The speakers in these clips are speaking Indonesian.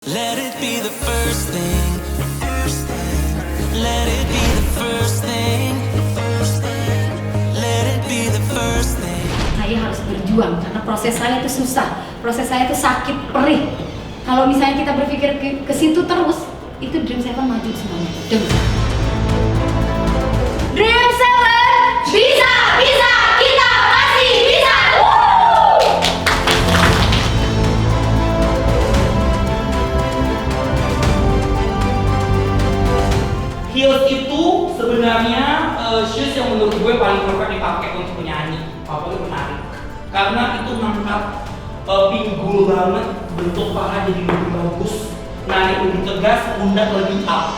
Let it be the first thing. Let it be the first thing. Let it be the first thing. Saya harus berjuang karena proses saya itu susah, proses saya itu sakit, perih. Kalau misalnya kita berpikir ke situ terus, itu Dream Seven maju semuanya. Dream Seven bisa, bisa, kita pasti bisa. Heels itu sebenarnya shoes yang menurut gue paling perfect dipakai untuk menyanyi, apalagi menari. Karena itu ngangkat pinggul banget, bentuk paha jadi lebih bagus, narik lebih tegas, pundak lebih up.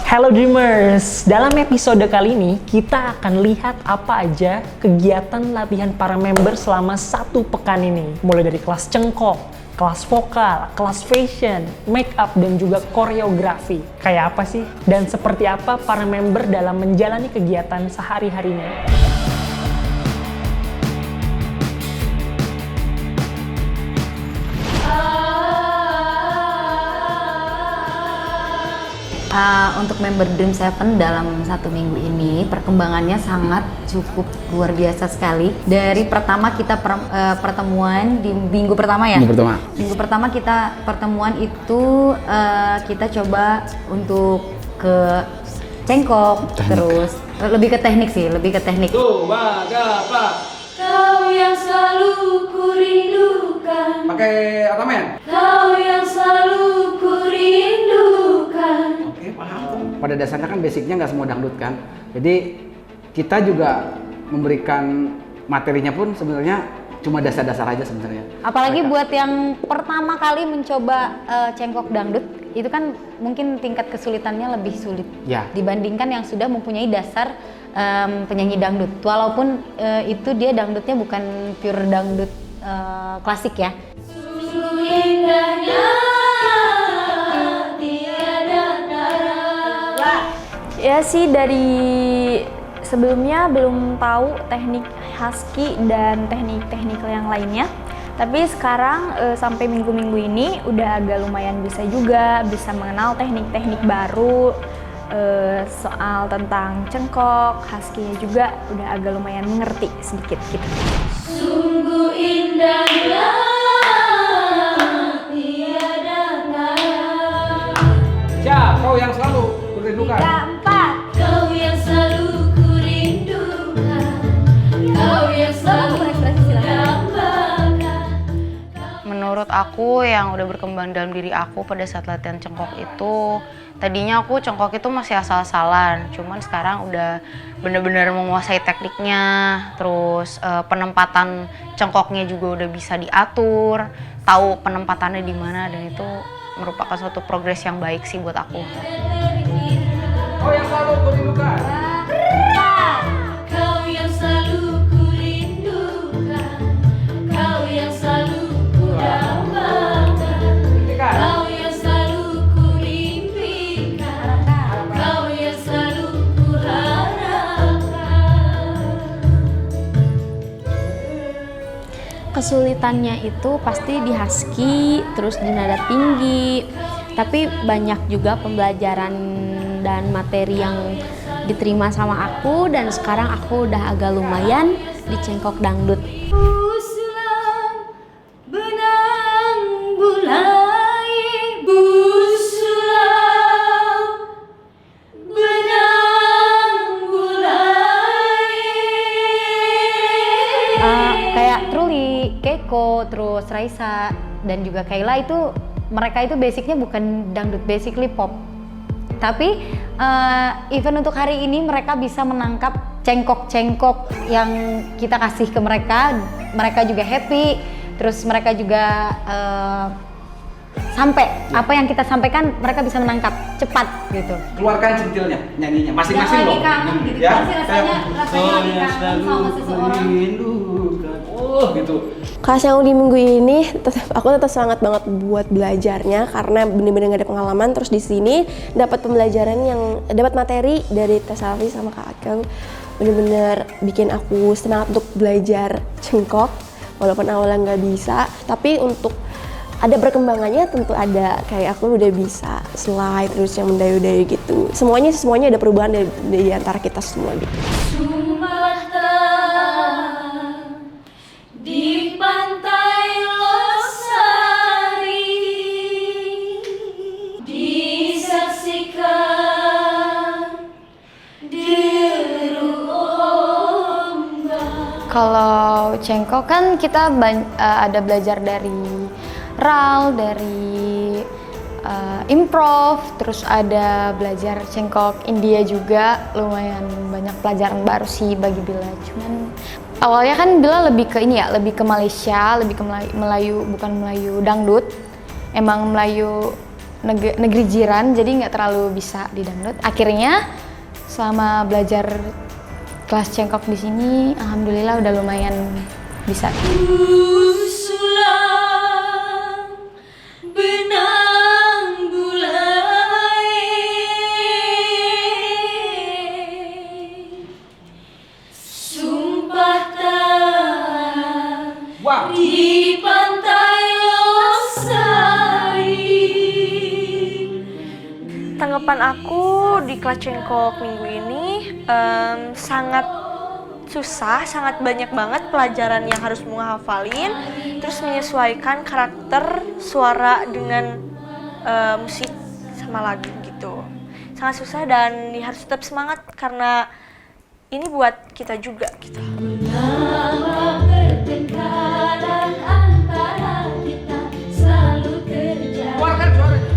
Hello Dreamers, dalam episode kali ini kita akan lihat apa aja kegiatan latihan para member selama 1 pekan ini. Mulai dari kelas cengkok, kelas vokal, kelas fashion, make up, dan juga koreografi. Kayak apa sih? Dan seperti apa para member dalam menjalani kegiatan sehari-harinya? Untuk member Dream Seven dalam 1 minggu ini perkembangannya sangat cukup luar biasa sekali. Dari pertama kita pertemuan di minggu pertama ya. Minggu pertama kita pertemuan itu kita coba untuk ke cengkok, terus lebih ke teknik sih, lebih ke teknik. Tuh, baga, Kau yang selalu kurindukan. pakai atamen. Kau yang selalu kurindukan. Oke, paham. Pada dasarnya kan basicnya nggak semua dangdut kan, jadi kita juga memberikan materinya pun sebenarnya cuma dasar-dasar aja sebenarnya. Apalagi buat yang pertama kali mencoba cengkok dangdut, itu kan mungkin tingkat kesulitannya lebih sulit Ya. dibandingkan yang sudah mempunyai dasar penyanyi dangdut. Walaupun itu dia dangdutnya bukan pure dangdut klasik ya. Sungguh indahnya tiada tara. Ya sih, dari sebelumnya belum tahu teknik husky dan teknik-teknik yang lainnya. Tapi sekarang sampai minggu-minggu ini udah agak lumayan bisa juga, bisa mengenal teknik-teknik baru, soal tentang cengkok, husky-nya juga udah agak lumayan mengerti sedikit gitu. Sungguh indahnya tiada tara. Siap, kau yang selalu kurindukan. 4. Kau yang selalu kurindukan. Kau yang selalu kudambakan. Menurut aku yang udah berkembang dalam diri aku pada saat latihan cengkok itu, tadinya aku cengkok itu masih asal-asalan, cuman sekarang udah bener-bener menguasai tekniknya, terus penempatan cengkoknya juga udah bisa diatur, tahu penempatannya di mana, dan itu merupakan suatu progres yang baik sih buat aku. Kau yang selalu kurindukan. Kau yang selalu kurindukan. Kau yang selalu kudambakan. Kau yang selalu kurimpikan. Kau yang selalu kuharapkan. Kesulitannya itu pasti di husky, terus di nada tinggi, tapi banyak juga pembelajaran dan materi yang diterima sama aku, dan sekarang aku udah agak lumayan di cengkok dangdut. Busulam benang bulai. Busulam benang bulai. Kayak Truli, Keiko, terus Raisa dan juga Kayla itu mereka itu basicnya bukan dangdut, basically pop. Tapi event untuk hari ini mereka bisa menangkap cengkok-cengkok yang kita kasih ke mereka. Mereka juga happy, terus mereka juga sampai apa yang kita sampaikan mereka bisa menangkap cepat gitu. Keluarkan centilnya, nyanyinya masing-masing Yang loh. lagi kangen gitu, pasti rasanya lagi kangen sama seseorang. Oh gitu. Kelas yang di minggu ini aku tetap semangat banget buat belajarnya karena bener-bener gak ada pengalaman. Terus di sini dapat pembelajaran yang dapat materi dari Teh Salvi sama Kak Ageng, bener-bener bikin aku semangat untuk belajar cengkok walaupun awalnya nggak bisa. Tapi untuk ada perkembangannya tentu ada, kayak aku udah bisa slide terus yang mendayu-dayu gitu. Semuanya ada perubahan di antara kita semua gitu. Di pantai Losari disaksikan deru ombak. Kalau cengkok kan kita ada belajar dari RAL, dari improv, terus ada belajar cengkok India juga, lumayan banyak pelajaran baru sih bagi Bila. Cuman awalnya kan Bila lebih ke ini ya, lebih ke Malaysia, lebih ke Melayu, bukan Melayu dangdut. Emang Melayu negeri jiran, jadi nggak terlalu bisa di dangdut. Akhirnya selama belajar kelas cengkok di sini, alhamdulillah udah lumayan bisa. Benang bulai sumpah tak di pantai Losari. Tanggapan aku di kelas cengkok minggu ini sangat susah, sangat banyak banget pelajaran yang harus menghafalin, terus menyesuaikan karakter suara dengan musik sama lagu gitu. Sangat susah dan harus tetap semangat karena ini buat kita juga gitu. Lama pertengkaran antara kita selalu terjadi.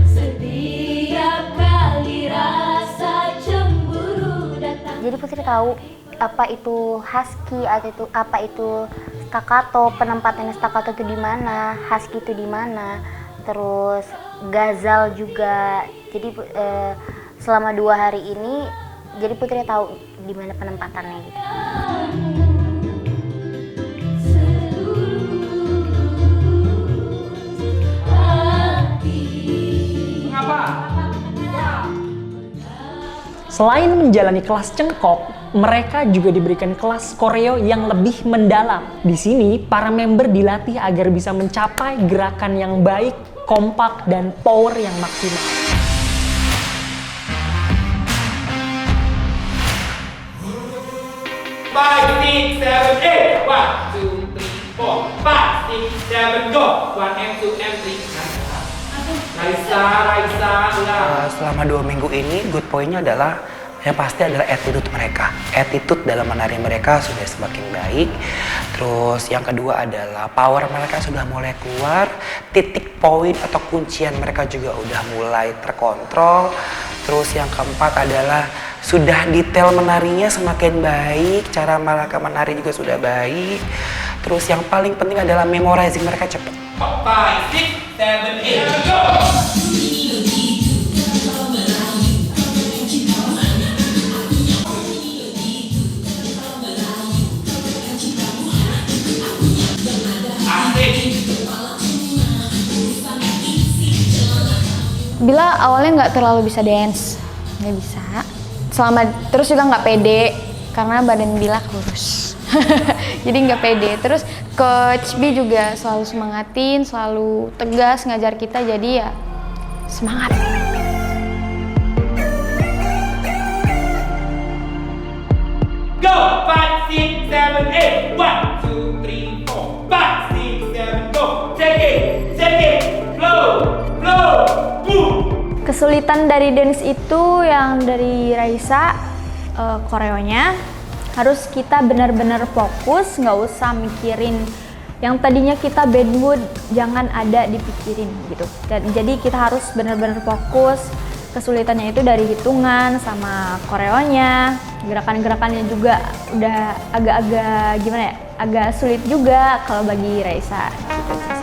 Setiap kali rasa cemburu datang. Jadi Putri tahu apa itu husky atau apa itu staccato, penempatannya staccato itu di mana, husky itu di mana, terus ghazal juga. Jadi selama 2 hari ini jadi Putri tahu di mana penempatannya gitu. Selain menjalani kelas cengkok, mereka juga diberikan kelas koreo yang lebih mendalam. Di sini, para member dilatih agar bisa mencapai gerakan yang baik, kompak, dan power yang maksimal. Five, six, seven, eight. 1, 2, 3, 4, 5, 6, 7, go. 1, M2, M3. Raisa, udah. Selama 2 minggu ini, good point-nya adalah yang pasti adalah attitude mereka. Attitude dalam menari mereka sudah semakin baik. Terus yang kedua adalah power mereka sudah mulai keluar. Titik poin atau kuncian mereka juga udah mulai terkontrol. Terus yang keempat adalah sudah detail menarinya semakin baik. Cara mereka menari juga sudah baik. Terus yang paling penting adalah memorizing mereka cepat. 5, 6, 7, 8, go! Bila awalnya nggak terlalu bisa dance, nggak bisa. Terus juga nggak pede karena badan Bila kurus, jadi nggak pede. Terus Coach B juga selalu semangatin, selalu tegas ngajar kita, jadi ya semangat. Go! 5, 6, 7, 8. 1, 2, 3, 4, 5, 6, 7, go! Take it, flow, boom! Kesulitan dari dance itu yang dari Raisa, koreonya harus kita benar-benar fokus, nggak usah mikirin yang tadinya kita bad mood, jangan ada dipikirin gitu. Jadi kita harus benar-benar fokus kesulitannya itu dari hitungan sama koreonya, gerakan-gerakannya juga udah agak-agak gimana ya, agak sulit juga kalau bagi Raisa gitu sih.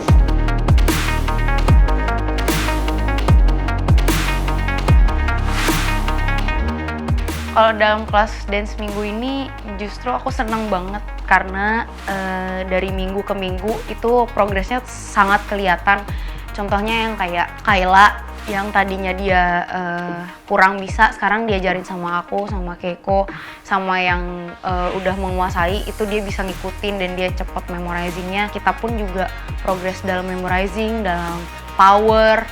Kalau dalam kelas dance minggu ini justru aku seneng banget karena dari minggu ke minggu itu progresnya sangat kelihatan. Contohnya yang kayak Kayla yang tadinya dia kurang bisa, sekarang diajarin sama aku, sama Keiko, sama yang udah menguasai, itu dia bisa ngikutin dan dia cepet memorizingnya. Kita pun juga progres dalam memorizing, dalam power,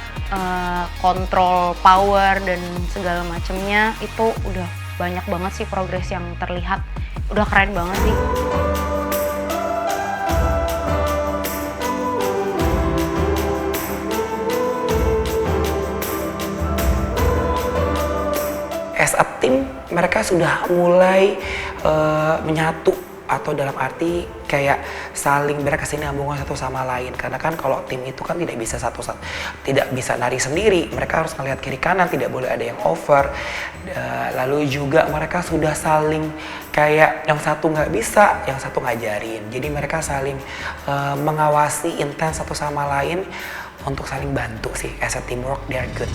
kontrol power dan segala macemnya. Itu udah banyak banget sih progres yang terlihat, udah keren banget sih. As a team, mereka sudah mulai menyatu, atau dalam arti kayak saling berkesinambungan satu sama lain. Karena kan kalau tim itu kan tidak bisa nari sendiri, mereka harus ngelihat kiri kanan, tidak boleh ada yang over. Lalu juga mereka sudah saling kayak yang satu nggak bisa, yang satu ngajarin. Jadi mereka saling mengawasi intens satu sama lain untuk saling bantu sih. As a teamwork, they are good.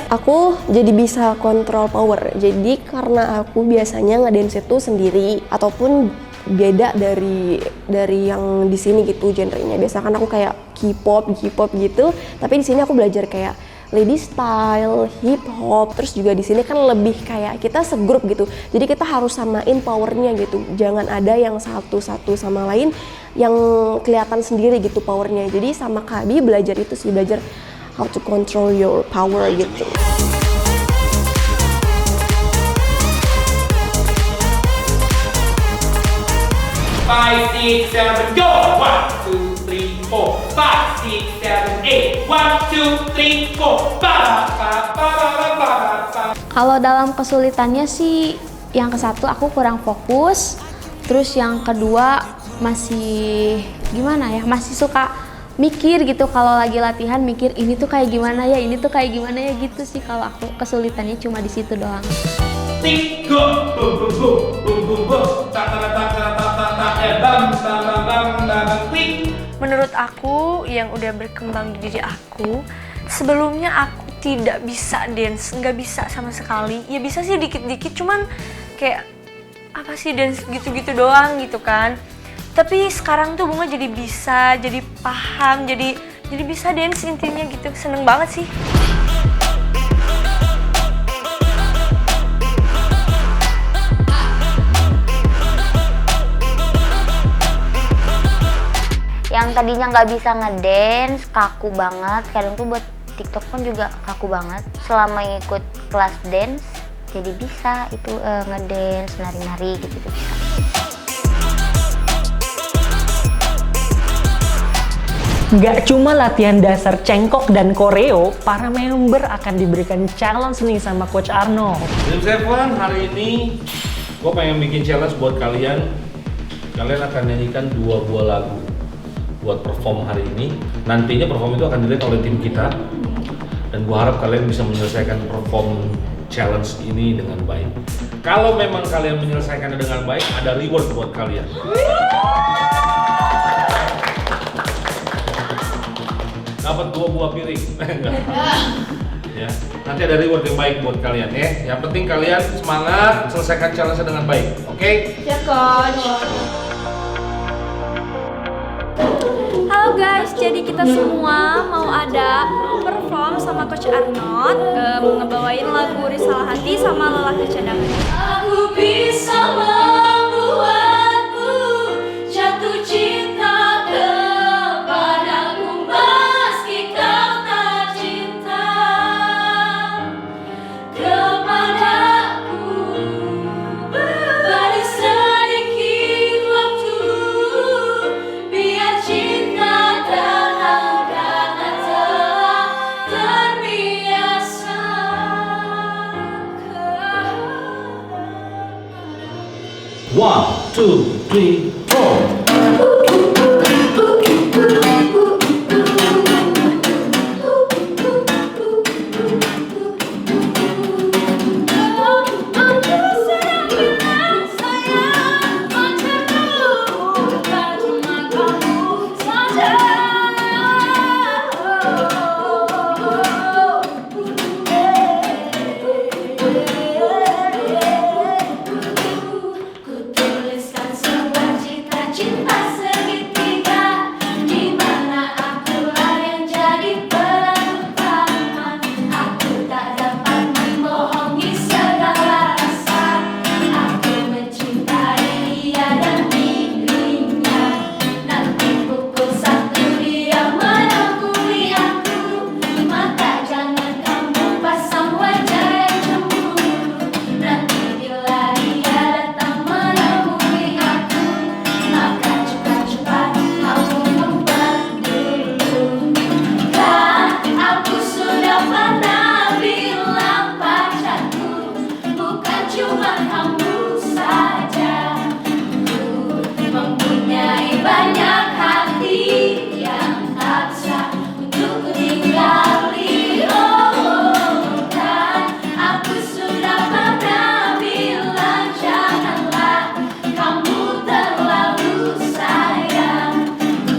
Aku jadi bisa kontrol power. Jadi karena aku biasanya ngedance itu sendiri ataupun beda dari yang di sini gitu genrenya. Biasa kan aku kayak K-pop gitu. Tapi di sini aku belajar kayak lady style, hip hop. Terus juga di sini kan lebih kayak kita segrup gitu. Jadi kita harus samain powernya gitu. Jangan ada yang satu sama lain yang kelihatan sendiri gitu powernya. Jadi sama Kabi belajar itu sih, belajar how to control your power gitu. Five, six, seven, go! 1, 2, 3, 4. 5, 6, 7, 8. 1, 2, 3, 4. Kalau dalam kesulitannya sih, yang ke satu aku kurang fokus, terus yang kedua masih gimana ya, masih suka mikir gitu kalau lagi latihan, mikir ini tuh kayak gimana ya, ini tuh kayak gimana ya gitu sih. Kalau aku kesulitannya cuma di situ doang. Tiga, bum bum bum bum bum bum, tak tak tak tak tak tak tak, bam bam bam bam bam, klik. Menurut aku yang udah berkembang di diri aku, sebelumnya aku tidak bisa dance, nggak bisa sama sekali. Ya bisa sih dikit-dikit, cuman kayak apa sih dance gitu-gitu doang gitu kan. Tapi sekarang tuh Bunga jadi bisa, jadi paham, jadi bisa dance intinya gitu. Seneng banget sih. Yang tadinya nggak bisa ngedance, kaku banget. Kadang tuh buat TikTok pun juga kaku banget. Selama ikut kelas dance, jadi bisa itu ngedance, nari-nari gitu bisa. Nggak cuma latihan dasar cengkok dan koreo, para member akan diberikan challenge nih sama Coach Arnold. Dream Seven, hari ini gue pengen bikin challenge buat kalian. Kalian akan nyanyikan 2 buah lagu buat perform hari ini. Nantinya perform itu akan dilihat oleh tim kita. Dan gue harap kalian bisa menyelesaikan perform challenge ini dengan baik. Kalau memang kalian menyelesaikannya dengan baik, ada reward buat kalian. Dapat 2 buah piring. Ya, nanti ada reward yang baik buat kalian ya. Yang penting kalian semangat, selesaikan challenge dengan baik. Oke? Ya, Coach. Halo guys, jadi kita semua mau ada perform sama Coach Arnold, ngebawain lagu Risalah Hati sama Lelaki Cadangan. Aku bisa membuatmu jatuh cinta kepadaku meski kau tak cinta kepadaku. Beri sedikit waktu biar cinta terbiasa. 1, 2, 3, 4. Tuliskan sebuah cita cinta segitiga, di mana akulah yang jadi penumpang. Aku tak dapat membohongi segala rasa. Aku mencintai dia dan dirinya. Nanti pukul 1 dia menemui aku, maka jangan kamu pasang wajah yang cemburu. Nanti bila dia datang menemui aku, maka cepat-cepat kamu membuat dulu. Kan aku sudah pernah bilang pacarku, bukan cuma kamu saja. Ku mempunyai banyak hati yang tak bisa untuk ku tinggali. Oh, kan aku sudah pernah bilang janganlah kamu terlalu sayang.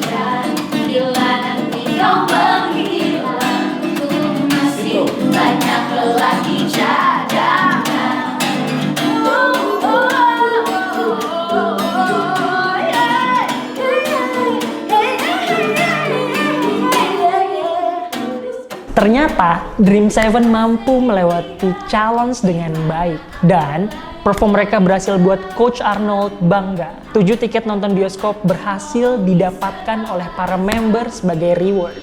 Dan bila nanti kau menghilang, ku masih banyak lelaki cadangan. Ternyata Dream7 mampu melewati challenge dengan baik dan perform mereka berhasil buat Coach Arnold bangga. 7 tiket nonton bioskop berhasil didapatkan oleh para member sebagai reward.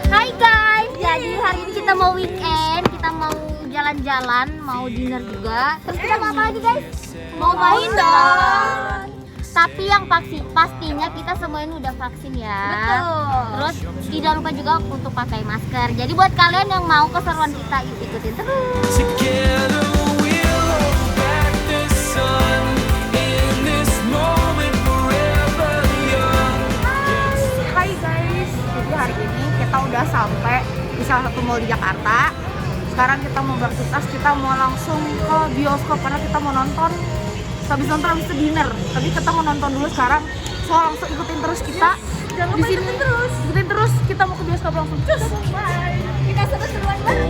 Hai guys, jadi hari ini kita mau weekend, kita mau jalan-jalan, mau dinner juga. Terus kita mau apa lagi guys? Mau main dong. Tapi yang pastinya kita semua ini udah vaksin ya. Betul. Terus tidak lupa juga untuk pakai masker. Jadi buat kalian yang mau keseruan kita, yuk ikutin terus. Hai guys, jadi hari ini kita udah sampai di salah satu mall di Jakarta. Sekarang kita mau beraktivitas, kita mau langsung ke bioskop karena kita mau nonton. Habis nonton habis itu dinner, tapi kita mau nonton dulu sekarang. So langsung ikutin terus kita. Jangan lupa ikutin terus. Kita mau ke bioskop langsung. Cus. Bye. Kita seru-seruan bareng.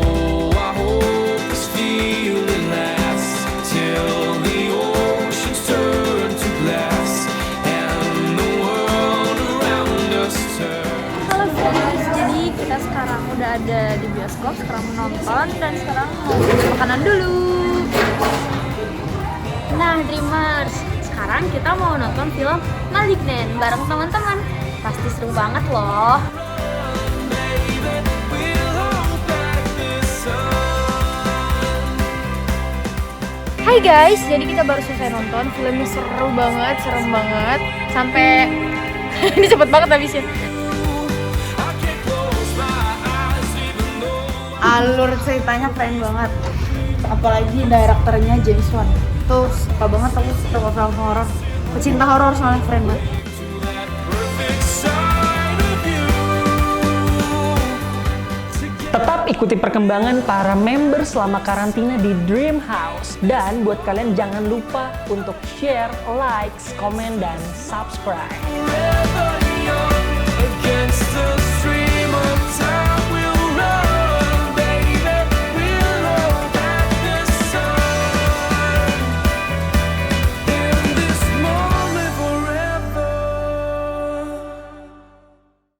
Halo guys, jadi kita sekarang udah ada di bioskop, sekarang menonton dan sekarang mau beli makanan dulu. Nah Dreamers, sekarang kita mau nonton film Malignant bareng teman-teman. Pasti seru banget loh. Hai guys, jadi kita baru selesai nonton. Filmnya seru banget, serem banget. Sampai ini cepet banget habisnya. Alur ceritanya keren banget. Apalagi direkturnya James Wan. Tuh suka banget aku suka film horor. Pecinta horor soalnya keren banget. Tetap ikuti perkembangan para member selama karantina di Dream House. Dan buat kalian jangan lupa untuk share, like, komen, dan subscribe.